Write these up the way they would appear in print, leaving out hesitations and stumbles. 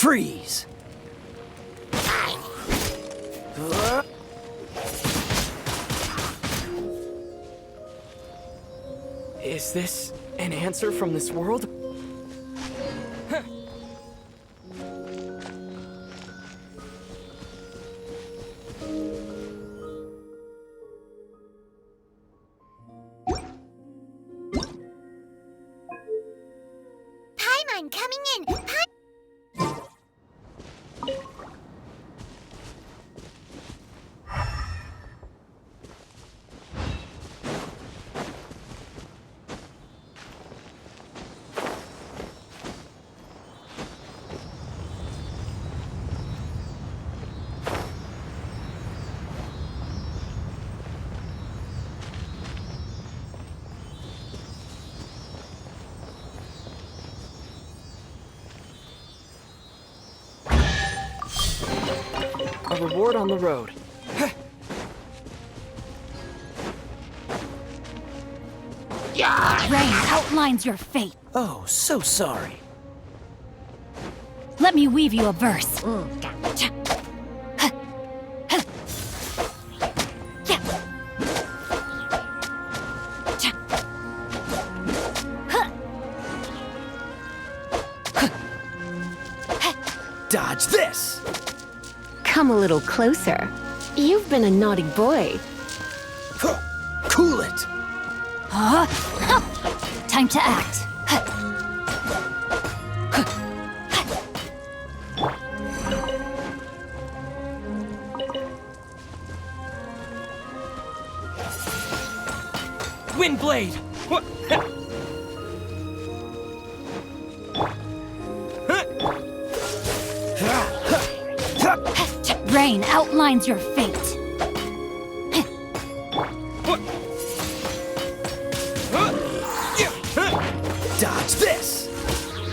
Freeze! Is this an answer from this world? Paimon coming in! A reward on the road. Rain outlines your fate. Oh, so sorry. Let me weave you a verse. Dodge this! Come a little closer. You've been a naughty boy. Cool it! Time to act. Windblade! Rain outlines your fate. Dodge this!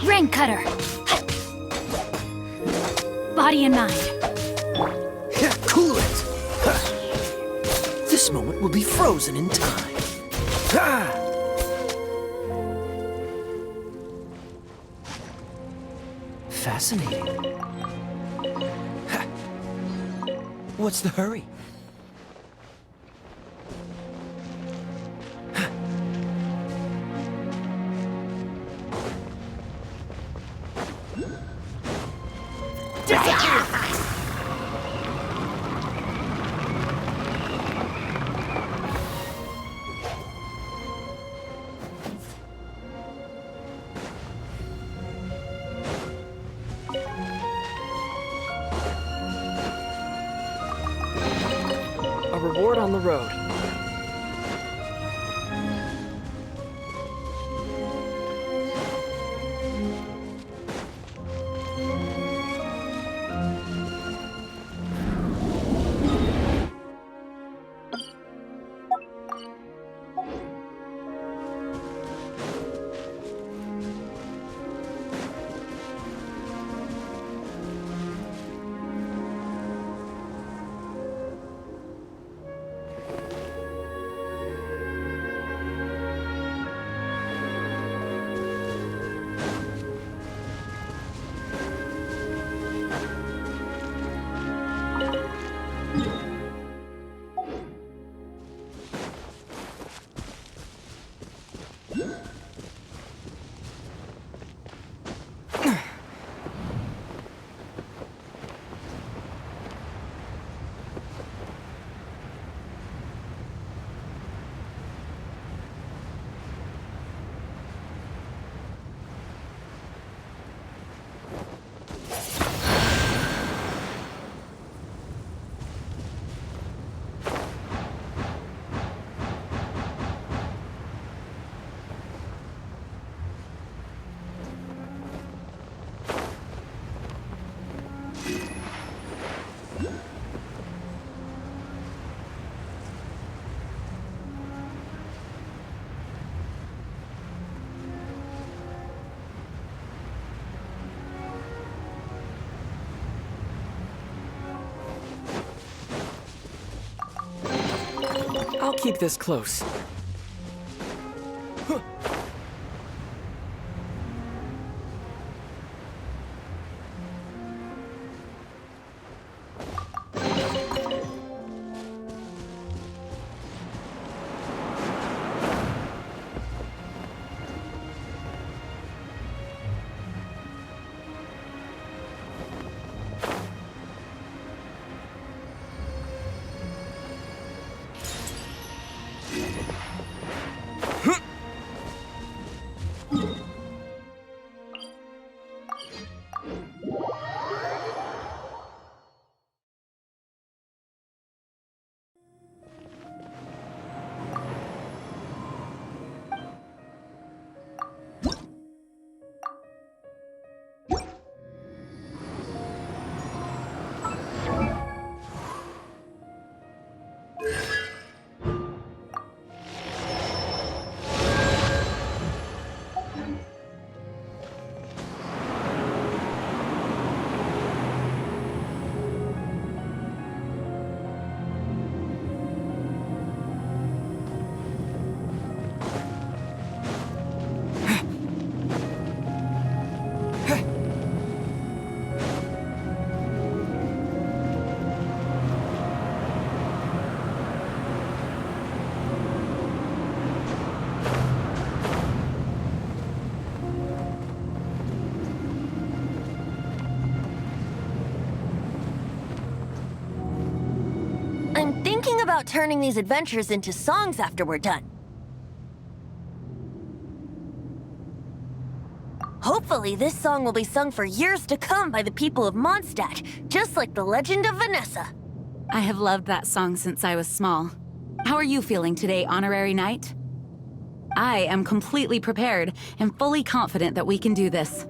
Rain cutter. Body and mind. Cool it! This moment will be frozen in time. Fascinating. What's the hurry? A reward on the road. I'll keep this close. I'm thinking about turning these adventures into songs after we're done. Hopefully, this song will be sung for years to come by the people of Mondstadt, just like the legend of Vanessa. I have loved that song since I was small. How are you feeling today, Honorary Knight? I am completely prepared and fully confident that we can do this.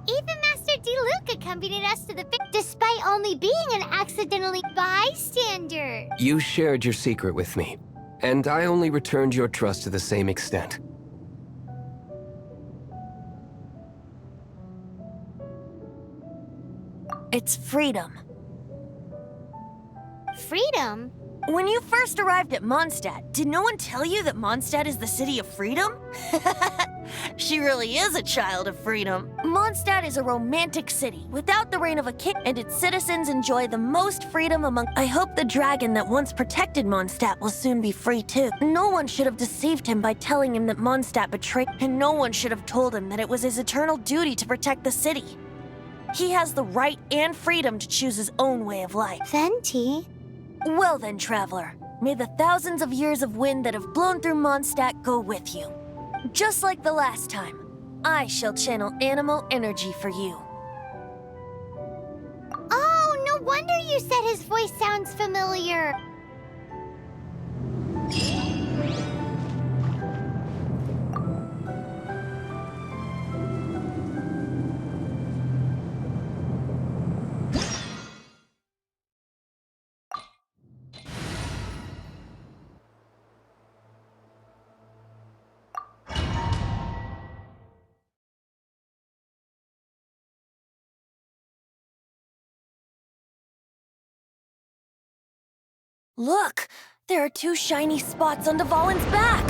Even Master Diluc accompanied us to the pit despite only being an accidentally bystander. You shared your secret with me, and I only returned your trust to the same extent. It's freedom. Freedom? When you first arrived at Mondstadt, did no one tell you that Mondstadt is the city of freedom? She really is a child of freedom. Mondstadt is a romantic city without the reign of a king, and its citizens enjoy the most freedom among... I hope the dragon that once protected Mondstadt will soon be free too. No one should have deceived him by telling him that Mondstadt betrayed, and no one should have told him that it was his eternal duty to protect the city. He has the right and freedom to choose his own way of life. Venti? Well then, traveler, may the thousands of years of wind that have blown through Mondstadt go with you. Just like the last time, I shall channel animal energy for you. Oh, no wonder you said his voice sounds familiar. Look! There are two shiny spots on dvalin's back!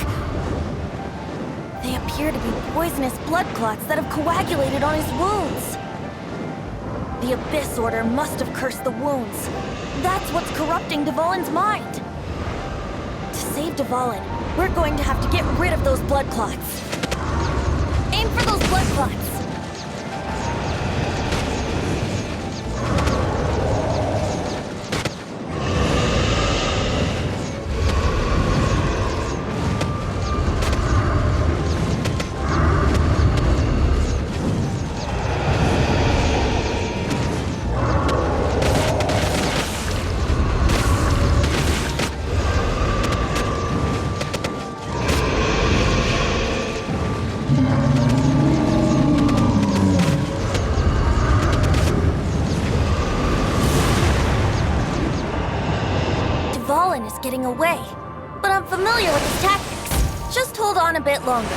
They appear to be poisonous blood clots that have coagulated on his wounds. The Abyss Order must have cursed the wounds. That's what's corrupting dvalin's mind. To save dvalin, we're going to have to get rid of those blood clots. Aim for those blood clots! Getting away, but I'm familiar with his tactics. Just hold on a bit longer.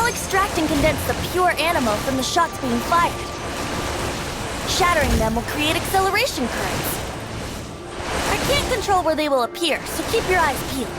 Extract and condense the pure animal from the shots being fired. Shattering them will create acceleration currents. I can't control where they will appear, so keep your eyes peeled.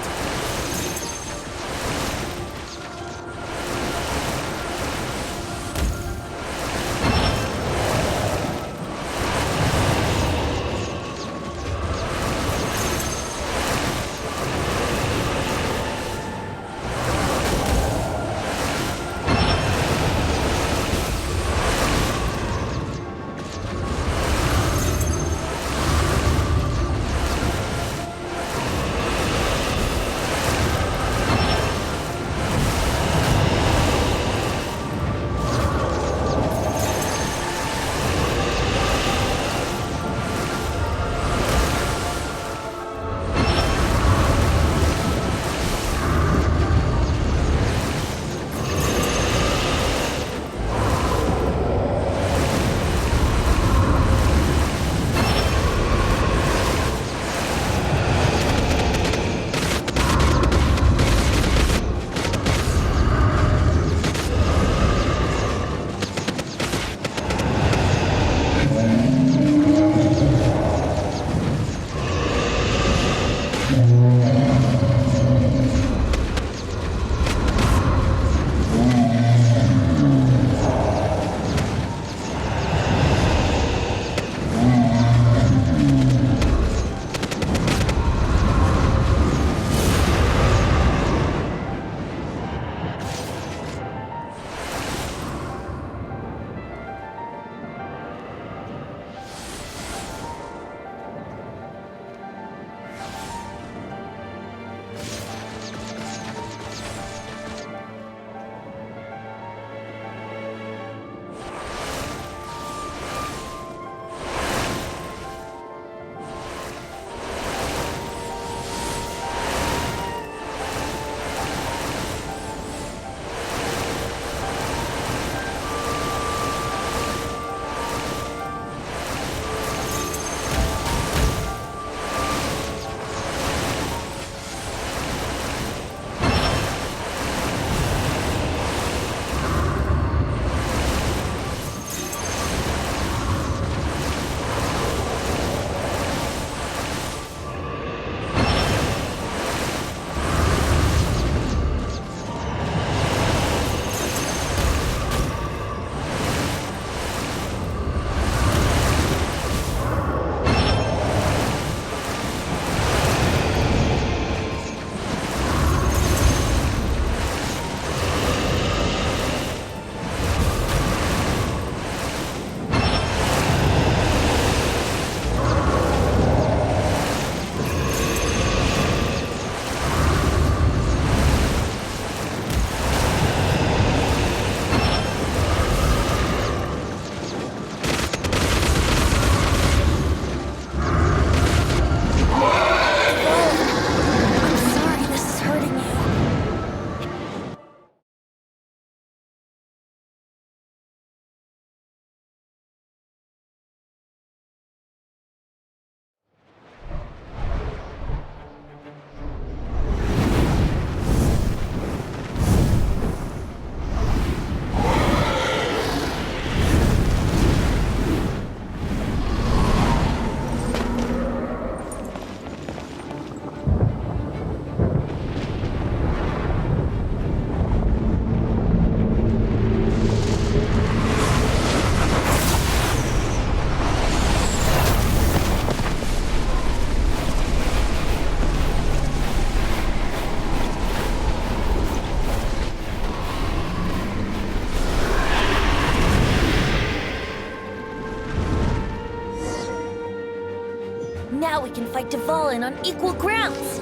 Now we can fight dvalin on equal grounds.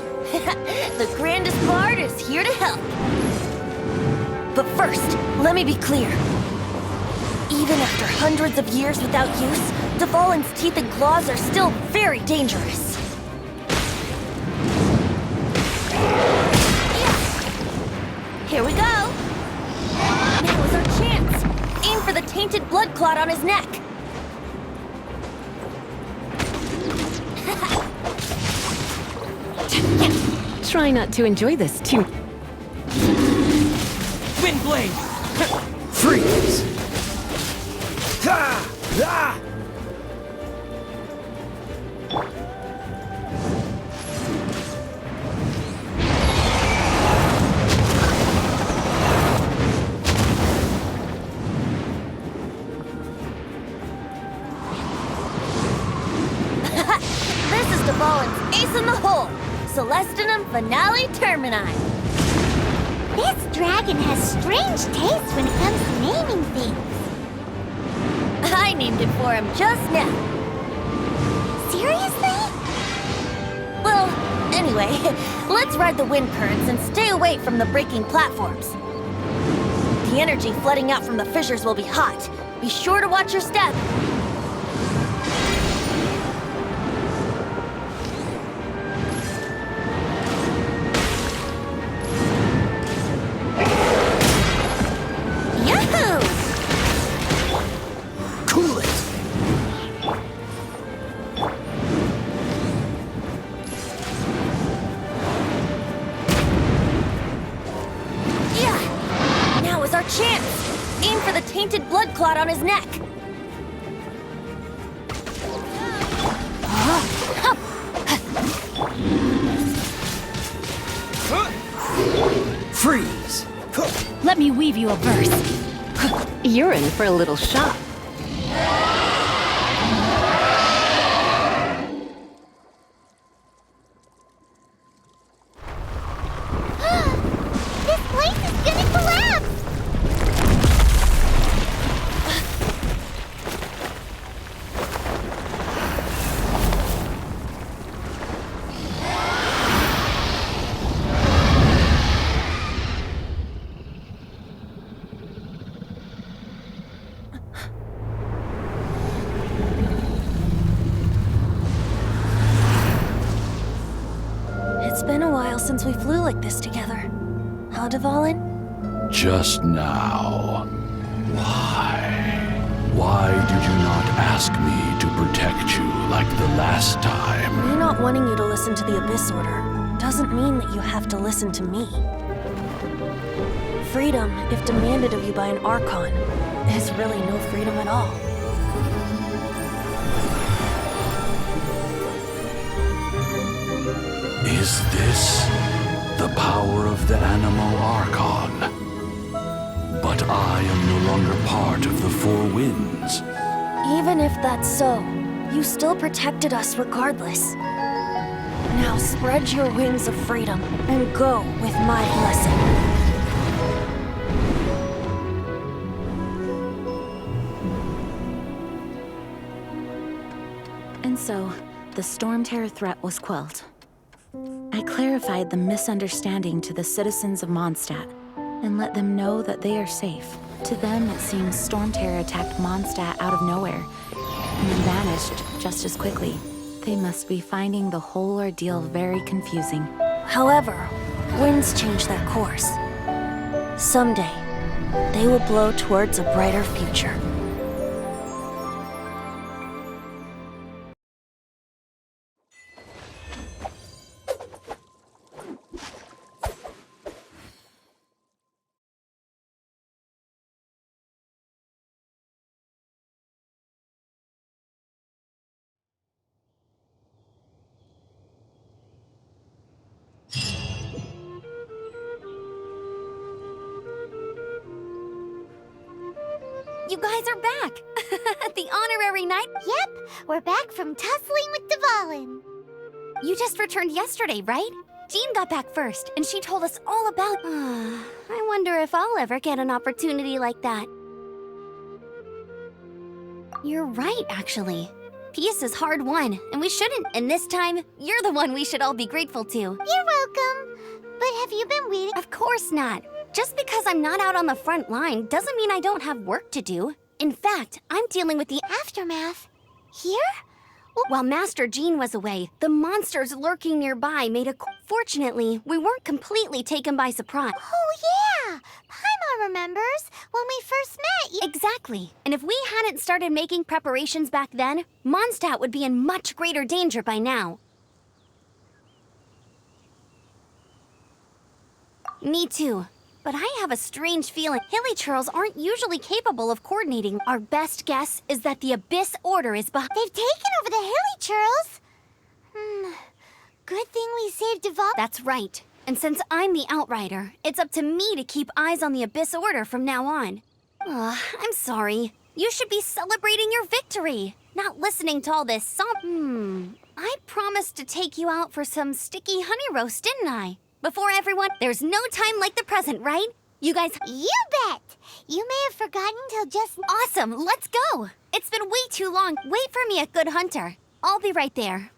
The grandest part is here to help. But first, let me be clear. Even after hundreds of years without use, dvalin's teeth and claws are still very dangerous. Here we go. Now is our chance. Aim for the tainted blood clot on his neck. Try not to enjoy this too. Wind blade! Freeze! Ha! Ah! This is dvalin's ace in the hole. Celestinum Finale Termini. This dragon has strange taste when it comes to naming things. I named it for him just now. Seriously? Well, anyway, let's ride the wind currents and stay away from the breaking platforms. The energy flooding out from the fissures will be hot. Be sure to watch your step. Yahoo! Cool it! Yeah! Now is our chance! Aim for the tainted blood clot on his neck! Freeze! Let me weave you a verse. You're in for a little shock. This place is gonna collapse! It's been a while since we flew like this together. How, dvalin? Just now. Why? Why did you not ask me to protect you like the last time? Me not wanting you to listen to the Abyss Order doesn't mean that you have to listen to me. Freedom, if demanded of you by an archon, is really no freedom at all. Is this the power of the Animo Archon? But I am no longer part of the Four Winds. Even if that's so, you still protected us regardless. Now spread your wings of freedom and go with my blessing. And so, the Storm Terror threat was quelled. I clarified the misunderstanding to the citizens of Mondstadt and let them know that they are safe. To them, it seems Storm Terror attacked Mondstadt out of nowhere and then vanished just as quickly. They must be finding the whole ordeal very confusing. However, winds change their course. Someday, they will blow towards a brighter future. You guys are back! The honorary knight? Yep, we're back from tussling with dvalin. You just returned yesterday, right? Jean got back first, and she told us all about... I wonder if I'll ever get an opportunity like that. You're right, actually. Peace is hard won, and we shouldn't. And this time, you're the one we should all be grateful to. You're welcome. But have you been waiting? Of course not. Just because I'm not out on the front line doesn't mean I don't have work to do. In fact, I'm dealing with the aftermath. Here? While Master Jean was away, the monsters lurking nearby made a... Fortunately, we weren't completely taken by surprise. Oh, yeah! Paimon remembers when we first met. Exactly. And if we hadn't started making preparations back then, Mondstadt would be in much greater danger by now. Me too. But I have a strange feeling Hilly Churls aren't usually capable of coordinating. Our best guess is that the Abyss Order is behind. They've taken over the Hilly Churls? Good thing we saved dvalin. That's right. And since I'm the Outrider, it's up to me to keep eyes on the Abyss Order from now on. I'm sorry. You should be celebrating your victory, not listening to all this I promised to take you out for some sticky honey roast, didn't I? Before everyone, there's no time like the present, right? You guys... You bet! You may have forgotten till just... Awesome, let's go! It's been way too long. Wait for me at Good Hunter. I'll be right there.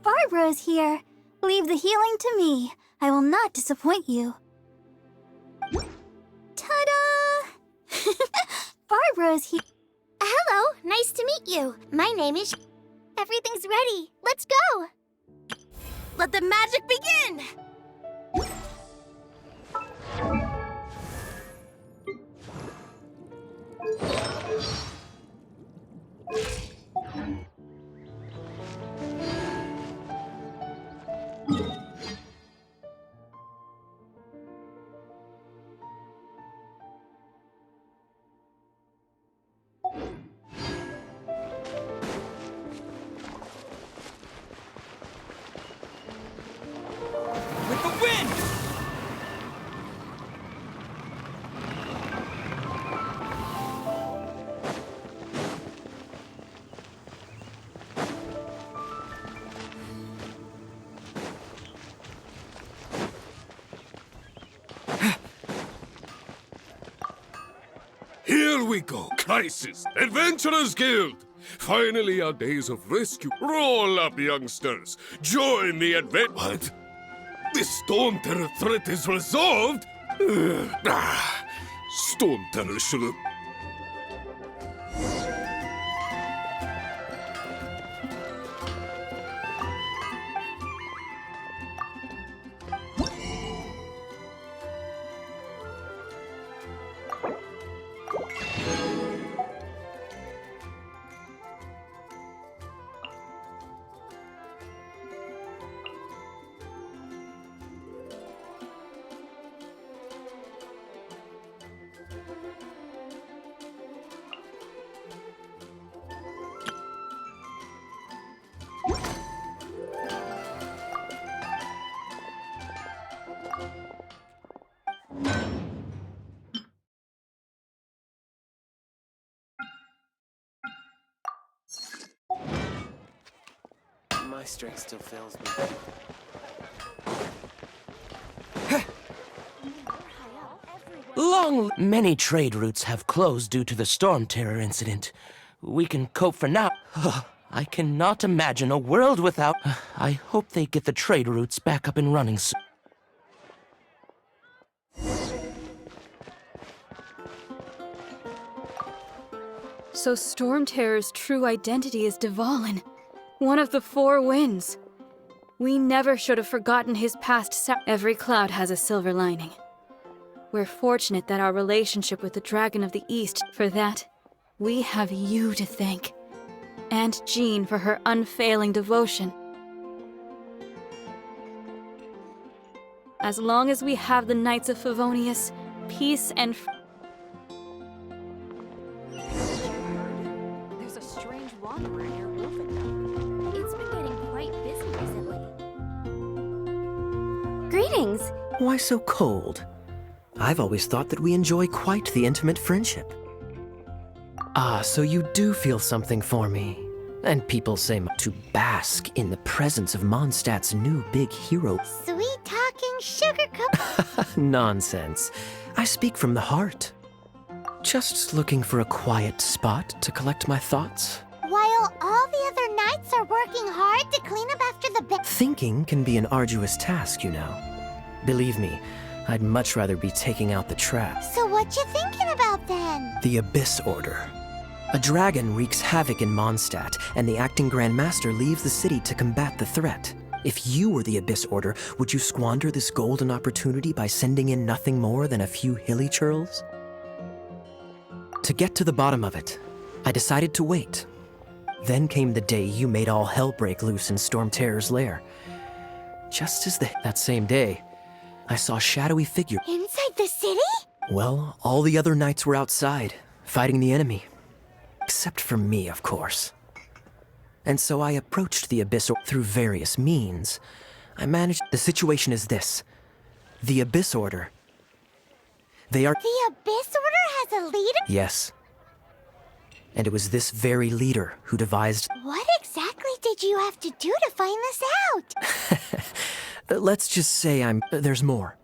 Barbara's here. Leave the healing to me. I will not disappoint you. Ta-da! Barbara's here. Hello, nice to meet you. My name is... Everything's ready. Let's go. Let the magic begin! With the wind! Here we go. Crisis. Adventurers Guild. Finally, our days of rescue. Roll up, youngsters. Join the What? The Storm Terror threat is resolved? Storm Terror should have... My strength still fails me. Many trade routes have closed due to the Storm Terror incident. We can cope for now. I cannot imagine a world without... I hope they get the trade routes back up and running soon. So Storm Terror's true identity is dvalin, one of the 4 winds. We never should have forgotten his past. Every cloud has a silver lining. We're fortunate that our relationship with the Dragon of the East, for that, we have you to thank. And Jean for her unfailing devotion. As long as we have the Knights of Favonius, peace and There's a strange wanderer near Wolfenham. It's been getting quite busy recently. Greetings! Why so cold? I've always thought that we enjoy quite the intimate friendship. Ah, so you do feel something for me. And people say to bask in the presence of Mondstadt's new big hero. Sweet talking sugar cup. Nonsense. I speak from the heart. Just looking for a quiet spot to collect my thoughts. While all the other knights are working hard to clean up after the Thinking can be an arduous task, you know. Believe me, I'd much rather be taking out the trash. So what you thinking about then? The Abyss Order. A dragon wreaks havoc in Mondstadt, and the acting Grand Master leaves the city to combat the threat. If you were the Abyss Order, would you squander this golden opportunity by sending in nothing more than a few hilly churls? To get to the bottom of it, I decided to wait. Then came the day you made all hell break loose in Storm Terror's lair. Just as that same day, I saw a shadowy figure. Inside the city? Well, all the other knights were outside, fighting the enemy. Except for me, of course. And so I approached the Abyss Order through various means. I managed... The situation is this. The Abyss Order. They are... The Abyss Order has a leader? Yes. And it was this very leader who devised... What exactly did you have to do to find this out? Let's just say there's more.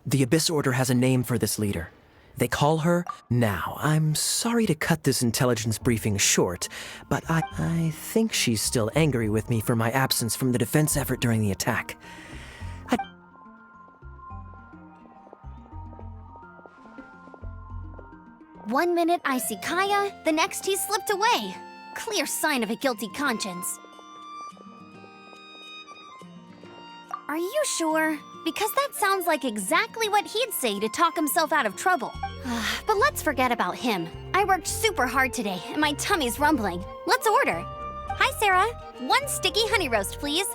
The Abyss Order has a name for this leader. They call her... Now, I'm sorry to cut this intelligence briefing short, but I think she's still angry with me for my absence from the defense effort during the attack. 1 minute I see Kaya, the next he slipped away. Clear sign of a guilty conscience. Are you sure? Because that sounds like exactly what he'd say to talk himself out of trouble. But let's forget about him. I worked super hard today, and my tummy's rumbling. Let's order. Hi, Sarah. 1 sticky honey roast, please.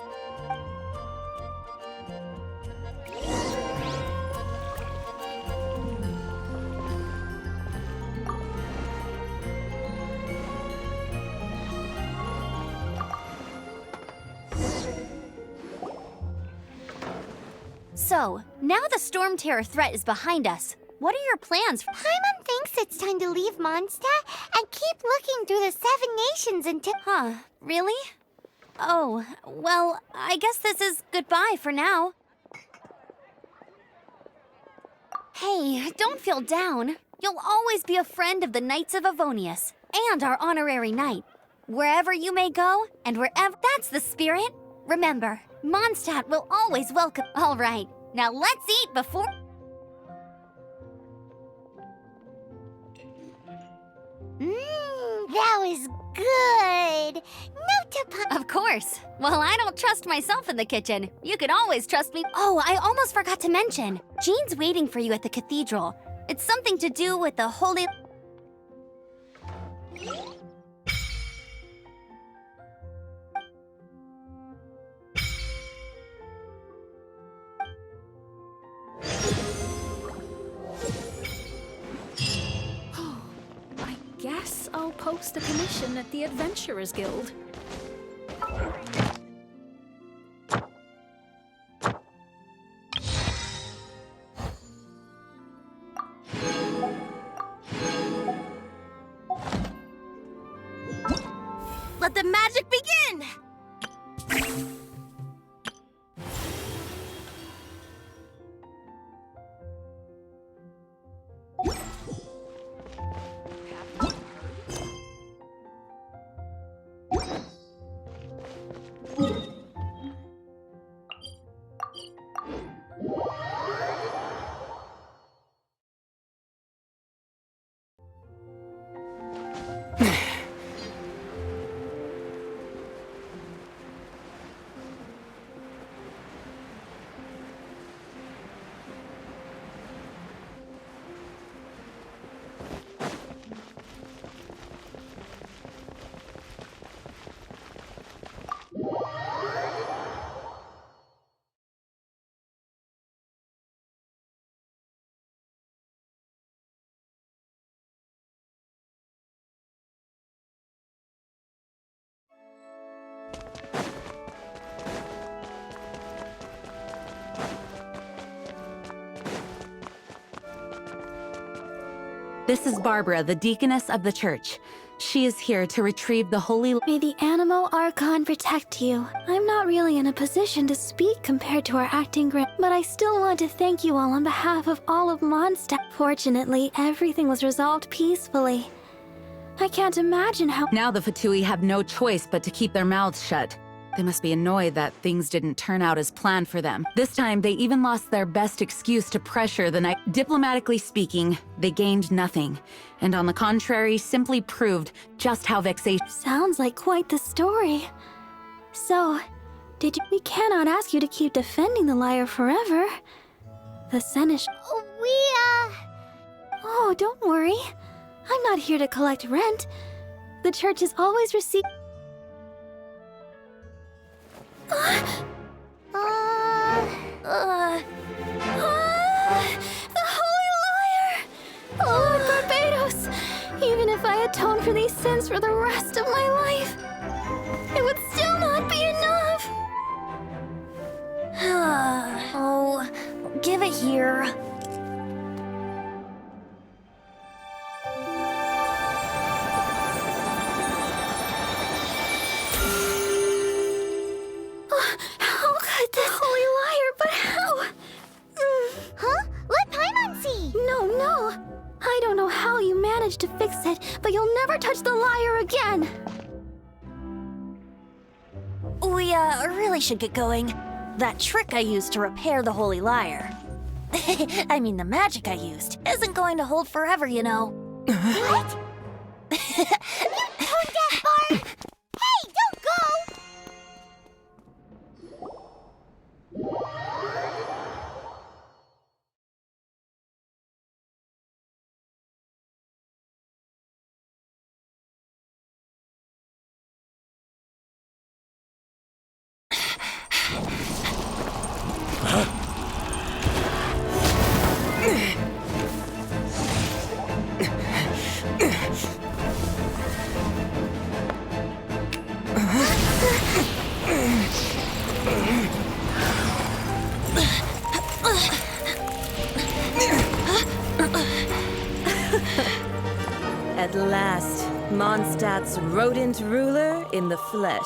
So, now the Storm Terror threat is behind us. What are your plans? Paimon thinks it's time to leave Mondstadt and keep looking through the 7 nations until... Huh, really? Oh, well, I guess this is goodbye for now. Hey, don't feel down. You'll always be a friend of the Knights of Favonius and our honorary knight. Wherever you may go, and wherever... That's the spirit. Remember, Mondstadt will always welcome... All right, now let's eat before... That was good. Note to... Of course. Well, I don't trust myself in the kitchen. You can always trust me. Oh, I almost forgot to mention. Jean's waiting for you at the cathedral. It's something to do with the holy... Guess I'll post a commission at the Adventurers Guild. Let the magic begin! This is Barbara, the deaconess of the church. She is here to retrieve the holy... May the animal archon protect you. I'm not really in a position to speak compared to our acting grand, but I still want to thank you all on behalf of all of Mondstadt. Fortunately, everything was resolved peacefully. I can't imagine how... Now the Fatui have no choice but to keep their mouths shut. They must be annoyed that things didn't turn out as planned for them. This time, they even lost their best excuse to pressure the night. Diplomatically speaking, they gained nothing. And on the contrary, simply proved just how vexatious... Sounds like quite the story. So, did you... We cannot ask you to keep defending the liar forever. The Senesh... Oh, don't worry. I'm not here to collect rent. The church has always received... The Holy Liar! Lord Barbados! Even if I atone for these sins for the rest of my life, it would still not be enough! Oh, give it here. To fix it, but you'll never touch the liar again! We, really should get going. That trick I used to repair the Holy Liar. I mean, the magic I used isn't going to hold forever, you know. What? You tone-deaf bard! Hey, don't go! At last, Mondstadt's rodent ruler in the flesh.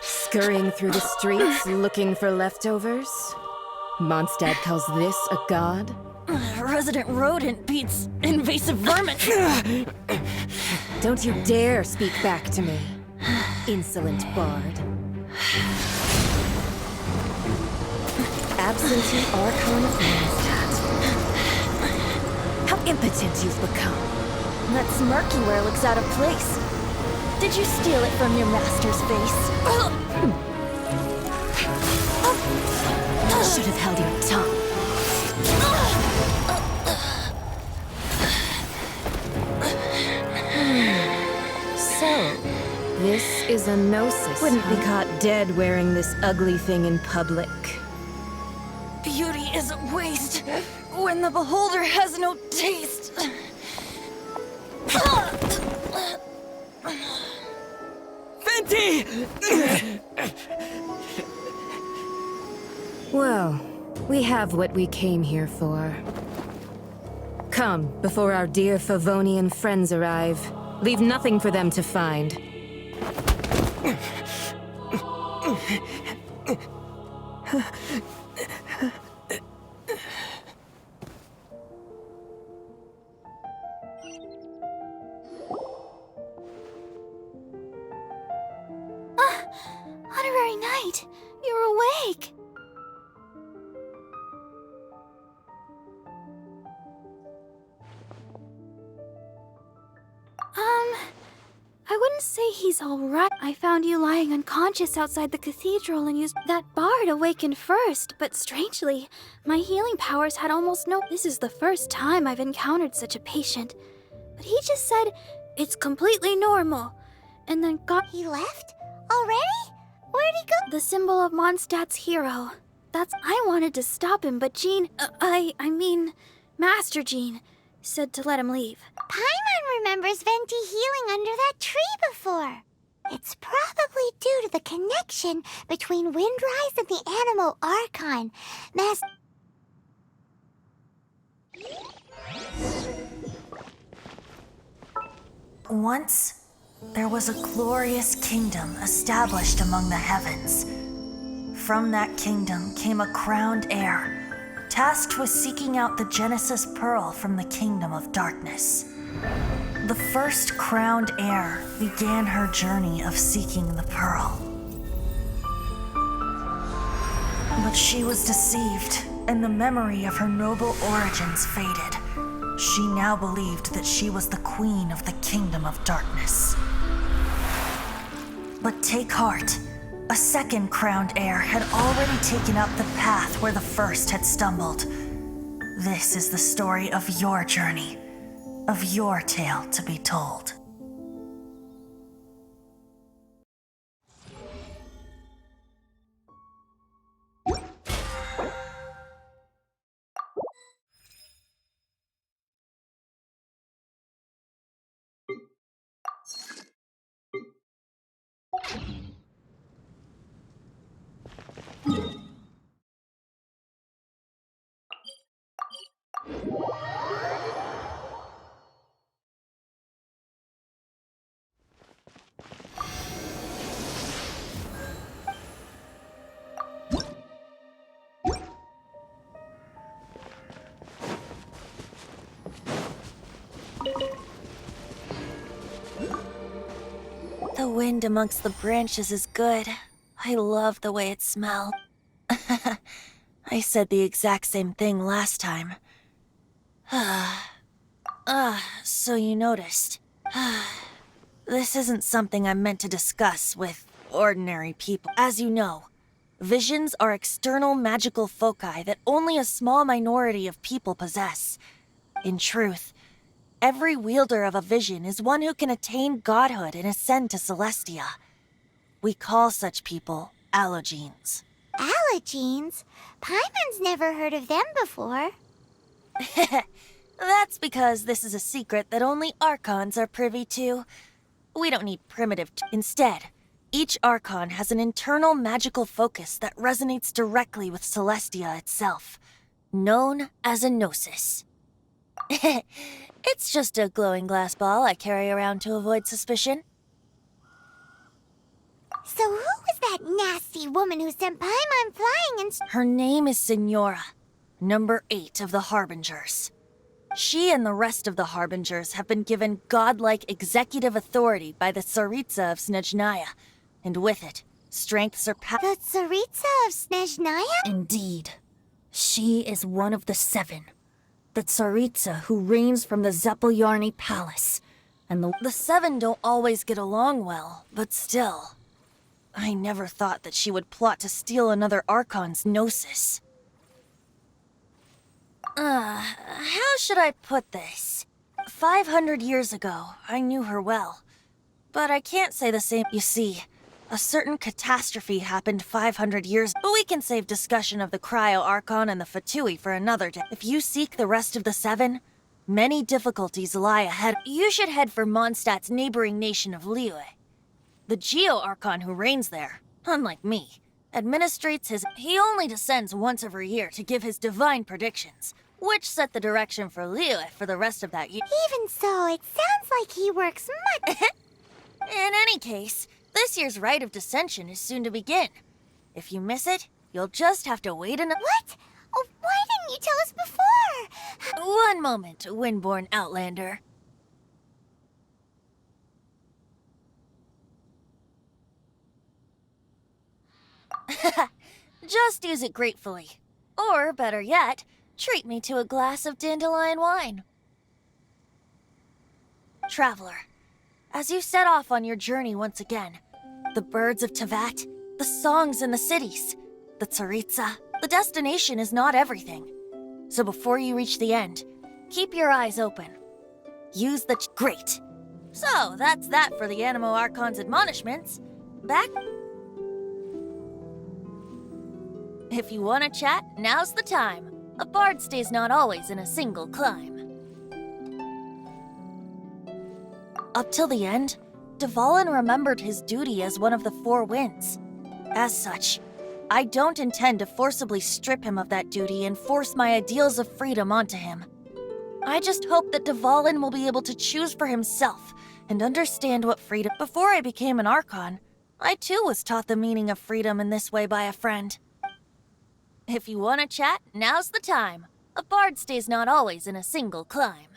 Scurrying through the streets looking for leftovers? Mondstadt calls this a god? Resident rodent beats invasive vermin. Don't you dare speak back to me, insolent bard. Absentee archon of Mondstadt. How impotent you've become. That smirky wear looks out of place. Did you steal it from your master's face? Should have held your tongue. So, this is a gnosis. Wouldn't be caught dead wearing this ugly thing in public. Beauty is a waste when the beholder has no taste. Fenty! Well, we have what we came here for. Come, before our dear Favonian friends arrive. Leave nothing for them to find. Honorary Knight, you're awake! I wouldn't say he's alright. I found you lying unconscious outside the cathedral and used that bard awakened first, but strangely, my healing powers had almost no... This is the first time I've encountered such a patient. But he just said, it's completely normal, and then got... He left? Already? Where'd he go? The symbol of Mondstadt's hero. I wanted to stop him, but Jean... I mean, Master Jean said to let him leave. Paimon remembers Venti healing under that tree before. It's probably due to the connection between Windrise and the animal archon. Once, there was a glorious kingdom established among the heavens. From that kingdom came a crowned heir, tasked with seeking out the Genesis Pearl from the kingdom of darkness. The first crowned heir began her journey of seeking the pearl. But she was deceived, and the memory of her noble origins faded. She now believed that she was the queen of the kingdom of darkness. But take heart. A second crowned heir had already taken up the path where the first had stumbled. This is the story of your journey, of your tale to be told. The wind amongst the branches is good. I love the way it smells. I said the exact same thing last time. So you noticed. This isn't something I'm meant to discuss with ordinary people. As you know, visions are external magical foci that only a small minority of people possess. In truth, every wielder of a vision is one who can attain godhood and ascend to Celestia. We call such people allogenes. Allogenes? Paimon's never heard of them before. That's because this is a secret that only archons are privy to. We don't need primitive Instead, each archon has an internal magical focus that resonates directly with Celestia itself, known as a gnosis. It's just a glowing glass ball I carry around to avoid suspicion. So who was that nasty woman who sent Paimon flying and... Her name is Signora, number 8 of the Harbingers. She and the rest of the Harbingers have been given godlike executive authority by the Tsaritsa of Snezhnaya, and with it, strength surpassing... The Tsaritsa of Snezhnaya? Indeed. She is one of the 7. The Tsaritsa who reigns from the Zepelyarny Palace. And the 7 don't always get along well, but still. I never thought that she would plot to steal another Archon's gnosis. How should I put this? 500 years ago, I knew her well. But I can't say the same. You see, a certain catastrophe happened 500 years, but we can save discussion of the Cryo Archon and the Fatui for another day. If you seek the rest of the 7, many difficulties lie ahead. You should head for Mondstadt's neighboring nation of Liyue. The Geo Archon who reigns there, unlike me, administrates his... He only descends once every year to give his divine predictions, which set the direction for Liyue for the rest of that year. Even so, it sounds like he works much... In any case, this year's Rite of Descension is soon to begin. If you miss it, you'll just have to wait What? Oh, why didn't you tell us before? One moment, Windborn Outlander. Just use it gratefully. Or, better yet, treat me to a glass of dandelion wine. Traveler, as you set off on your journey once again, the birds of Tevat, the songs in the cities, the Tsaritsa, the destination is not everything. So before you reach the end, keep your eyes open. Use the Great! So, that's that for the Animo Archon's admonishments. Back... If you want to chat, now's the time. A bard stays not always in a single climb. Up till the end, dvalin remembered his duty as one of the 4 winds. As such, I don't intend to forcibly strip him of that duty and force my ideals of freedom onto him. I just hope that dvalin will be able to choose for himself and understand what freedom. Before I became an Archon, I too was taught the meaning of freedom in this way by a friend. If you want to chat, now's the time. A bard stays not always in a single climb.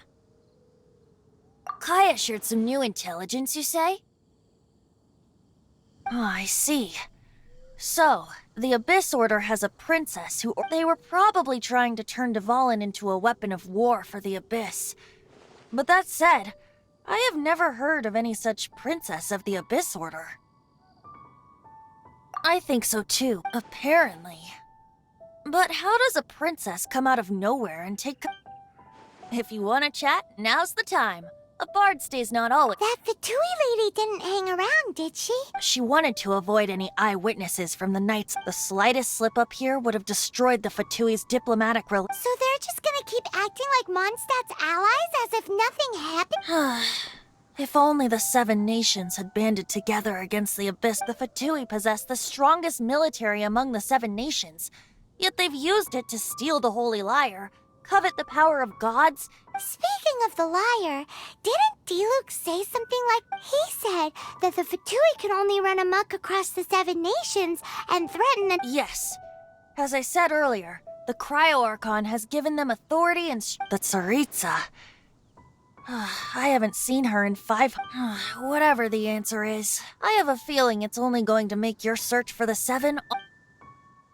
Kaya shared some new intelligence, you say? Oh, I see. So, the Abyss Order has a princess who... They were probably trying to turn dvalin into a weapon of war for the Abyss. But that said, I have never heard of any such princess of the Abyss Order. I think so too, apparently. But how does a princess come out of nowhere and take... If you want to chat, now's the time. A bard stays not always... That Fatui lady didn't hang around, did she? She wanted to avoid any eyewitnesses from the Knights. The slightest slip-up here would have destroyed the Fatui's diplomatic So they're just gonna keep acting like Mondstadt's allies as if nothing happened? If only the 7 nations had banded together against the Abyss. The Fatui possess the strongest military among the 7 nations, yet they've used it to steal the Holy Lyre, covet the power of gods. Speaking of the lyre, didn't Diluc say something like... He said that the Fatui can only run amok across the 7 nations and threaten the... Yes. As I said earlier, the Cryo-Archon has given them authority and... The Tsaritsa... I haven't seen her in 5... Whatever the answer is, I have a feeling it's only going to make your search for the 7...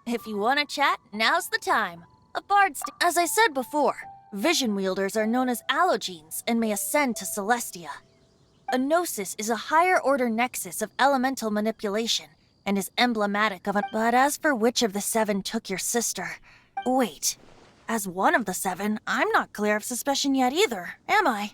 If you want to chat, now's the time. A bard... As I said before, vision wielders are known as allogenes and may ascend to Celestia. A gnosis is a higher-order nexus of elemental manipulation and is emblematic of a... But as for which of the 7 took your sister... Wait, as one of the 7, I'm not clear of suspicion yet either, am I?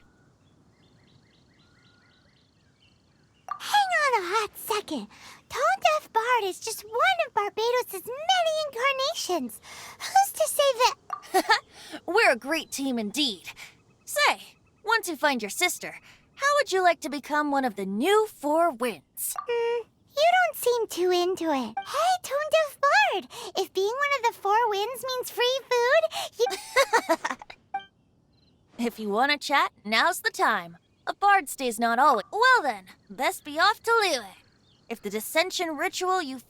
Hang on a hot second. Tone Deaf Bard is just one of Barbados' many incarnations. Who's to say that... We're a great team indeed. Say, once you find your sister, how would you like to become one of the new 4 winds? You don't seem too into it. Hey, Tone Deaf Bard, if being one of the 4 winds means free food, If you want to chat, now's the time. A bard stays not always... Well then, best be off to Liyue. If the dissension ritual you...